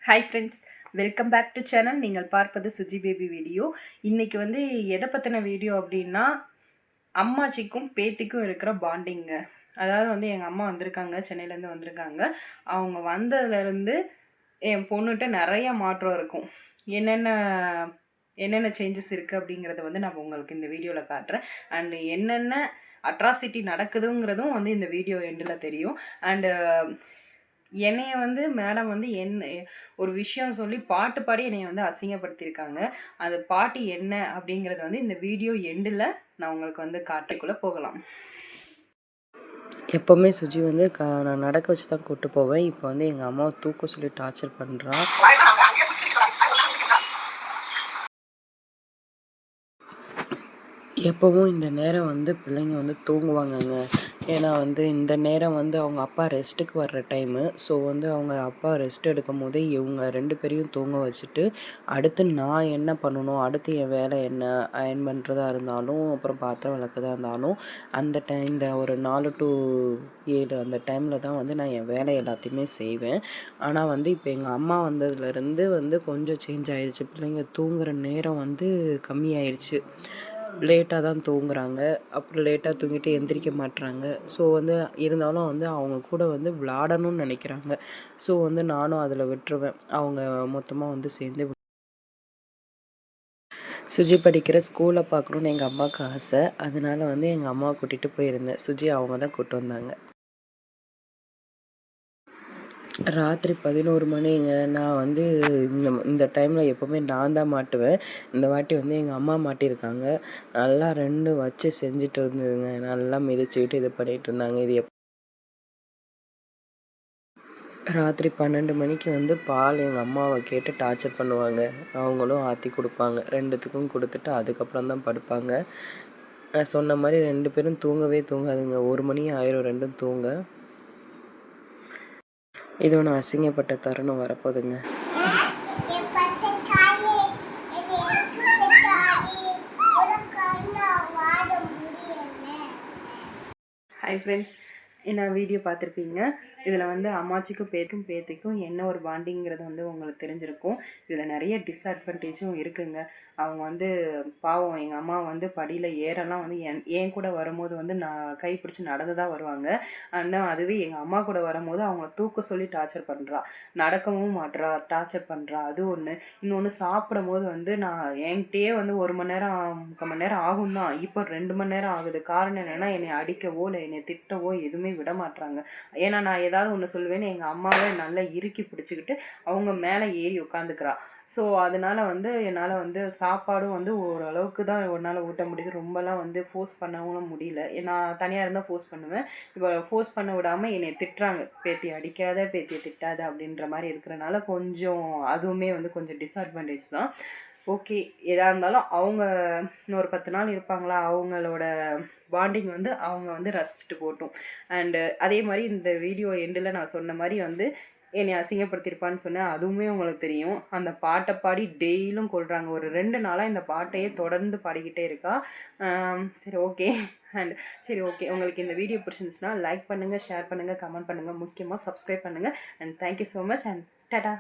Hi friends, welcome back to channel. நீங்கள் பார்ப்பது Suji baby video. இன்றைக்கி வந்து எதை பற்றின வீடியோ அப்படின்னா, அம்மாச்சிக்கும் பேத்திக்கும் இருக்கிற பாண்டிங்க. அதாவது வந்து எங்கள் அம்மா வந்திருக்காங்க, சென்னையிலேருந்து வந்திருக்காங்க. அவங்க வந்ததுலேருந்து என் பொண்ணுகிட்ட நிறைய மாற்றம் இருக்கும். என்னென்ன சேஞ்சஸ் இருக்குது அப்படிங்கிறத வந்து நான் உங்களுக்கு இந்த வீடியோவில் காட்டுறேன். அண்டு என்னென்ன அட்ராசிட்டி நடக்குதுங்கிறதும் வந்து இந்த வீடியோ எண்டில் தெரியும். அண்டு என்னைய வந்து மேடம் வந்து ஒரு விஷயம் சொல்லி பாட்டு பாடி என்னைய வந்து அசிங்கப்படுத்தியிருக்காங்க. அது பாட்டு என்ன அப்படிங்கிறத வந்து இந்த வீடியோ எண்டில் நான் உங்களுக்கு வந்து காட்டுக்குள்ளே போகலாம். எப்போவுமே சுஜி வந்து நான் நடக்க வச்சு தான் கூப்பிட்டு போவேன். இப்போ வந்து எங்கள் அம்மாவை தூக்க சொல்லி டார்ச்சர் பண்ணுறான். எப்போவும் இந்த நேரம் வந்து பிள்ளைங்க வந்து தூங்குவாங்கங்க. ஏன்னா வந்து இந்த நேரம் வந்து அவங்க அப்பா ரெஸ்ட்டுக்கு வர்ற டைமு. ஸோ வந்து அவங்க அப்பா ரெஸ்ட் எடுக்கும் போதே இவங்க 2 பேரையும் தூங்க வச்சுட்டு, அடுத்து நான் என்ன பண்ணணும், அடுத்து என் வேலை என்ன, அயர்ன் பண்ணுறதா இருந்தாலும், அப்புறம் பாத்திரம் விளக்கதா இருந்தாலும், அந்த இந்த ஒரு 4 to 7 அந்த டைமில் தான் வந்து நான் என் வேலை எல்லாத்தையுமே செய்வேன். ஆனால் வந்து இப்போ எங்கள் அம்மா வந்ததுலேருந்து வந்து கொஞ்சம் சேஞ்ச் ஆயிடுச்சு. பிள்ளைங்க தூங்குகிற நேரம் வந்து கம்மியாயிடுச்சு. லேட்டாக தான் தூங்குறாங்க. அப்புறம் லேட்டாக தூங்கிட்டு எந்திரிக்க மாட்றாங்க. ஸோ வந்து இருந்தாலும் வந்து அவங்க கூட வந்து விளாடணும்னு நினைக்கிறாங்க. ஸோ வந்து நானும் அதில் விட்டுருவேன். அவங்க மொத்தமாக வந்து சேர்ந்து சுஜி படிக்கிற ஸ்கூலை பார்க்கணுன்னு எங்கள் அம்மாவுக்கு ஆசை. அதனால வந்து எங்கள் அம்மாவை கூட்டிகிட்டு போயிருந்தேன். சுஜி அவங்க தான் கூப்பிட்டு வந்தாங்க. ராத்திரி 11 மணிங்க. நான் வந்து இந்த டைமில் எப்போவுமே நான் தான் மாட்டுவேன். இந்த வாட்டி வந்து எங்கள் அம்மா மாட்டியிருக்காங்க. நல்லா 2 வச்சு செஞ்சுட்டு இருந்ததுங்க. நல்லா மிதிச்சுக்கிட்டு இது பண்ணிகிட்டு இருந்தாங்க. ராத்திரி 12 மணிக்கு வந்து பால் எங்கள் அம்மாவை கேட்டு டார்ச்சர் பண்ணுவாங்க. அவங்களும் ஆற்றி கொடுப்பாங்க. 2த்துக்கும் கொடுத்துட்டு அதுக்கப்புறம் தான் படுப்பாங்க. நான் சொன்ன மாதிரி 2 பேரும் தூங்கவே தூங்காதுங்க. 1 மணி ஆயிரும் 2ம் தூங்க. இது ஒன்று அசிங்கப்பட்ட தருணம் வரப்போகுதுங்க. ஹாய் ஃப்ரெண்ட்ஸ், என்ன வீடியோ பார்த்துருப்பீங்க. இதில் வந்து அம்மாச்சிக்கும் பேத்திக்கும் என்ன ஒரு பாண்டிங்கிறது வந்து உங்களுக்கு தெரிஞ்சிருக்கும். இதில் நிறைய டிஸ்அட்வான்டேஜும் இருக்குங்க. அவங்க வந்து பாவம் எங்கள் அம்மா வந்து படியில் ஏறலாம் வந்து என் கூட வரும்போது வந்து நான் கைப்பிடிச்சி நடந்து தான் வருவாங்க. ஆனால் அதுவே எங்கள் அம்மா கூட வரும்போது அவங்கள தூக்க சொல்லி டார்ச்சர் பண்ணுறா, நடக்கவும் மாட்றா, டார்ச்சர் பண்ணுறா. அது ஒன்று. இன்னொன்று, சாப்பிடும் போது வந்து நான் என்கிட்டயே வந்து 1 மணி நேரம் 3/4 மணி நேரம் ஆகும் தான். இப்போ 2 மணி நேரம் ஆகுது. காரணம் என்னென்னா, என்னை அடிக்கவோ இல்லை என்னை திட்டவோ எதுவுமே விட மாட்றாங்க. ஏன்னா நான் ஏதாவது ஒன்று சொல்லுவேன்னு எங்கள் அம்மாவை நல்லா இறுக்கி பிடிச்சிக்கிட்டு அவங்க மேலே ஏறி உட்காந்துக்கிறா. ஸோ அதனால் வந்து என்னால் வந்து சாப்பாடும் வந்து ஓரளவுக்கு தான் என்னால் ஊட்ட முடியுது. ரொம்பலாம் வந்து ஃபோர்ஸ் பண்ணவும் முடியல. நான் தனியாக இருந்தால் ஃபோர்ஸ் பண்ணுவேன். இப்போ ஃபோர்ஸ் பண்ண விடாமல் என்னை திட்டுறாங்க. பேத்தி அடிக்காத, பேத்தியை திட்டாத அப்படின்ற மாதிரி இருக்கிறனால கொஞ்சம் அதுவுமே வந்து கொஞ்சம் டிஸ்அட்வான்டேஜ் தான். ஓகே, எதாக இருந்தாலும் அவங்க இன்னொரு 10 நாள் இருப்பாங்களா, அவங்களோட பாண்டிங் வந்து அவங்க வந்து ரசிச்சுட்டு போட்டும். அண்டு அதே மாதிரி இந்த வீடியோ எண்டில் நான் சொன்ன மாதிரி வந்து என்னை அசிங்கப்படுத்தியிருப்பான்னு சொன்னேன். அதுவுமே உங்களுக்கு தெரியும். அந்த பாட்டை பாடி டெய்லியும் கொள்கிறாங்க. ஒரு 2 நாளாக இந்த பாட்டையே தொடர்ந்து பாடிக்கிட்டே இருக்கா. சரி ஓகே. சரி ஓகே, உங்களுக்கு இந்த வீடியோ பிடிச்சிருந்துச்சுன்னா லைக் பண்ணுங்கள், ஷேர் பண்ணுங்கள், கமெண்ட் பண்ணுங்கள், முக்கியமாக சப்ஸ்கிரைப் பண்ணுங்கள். And thank you so much and Tata.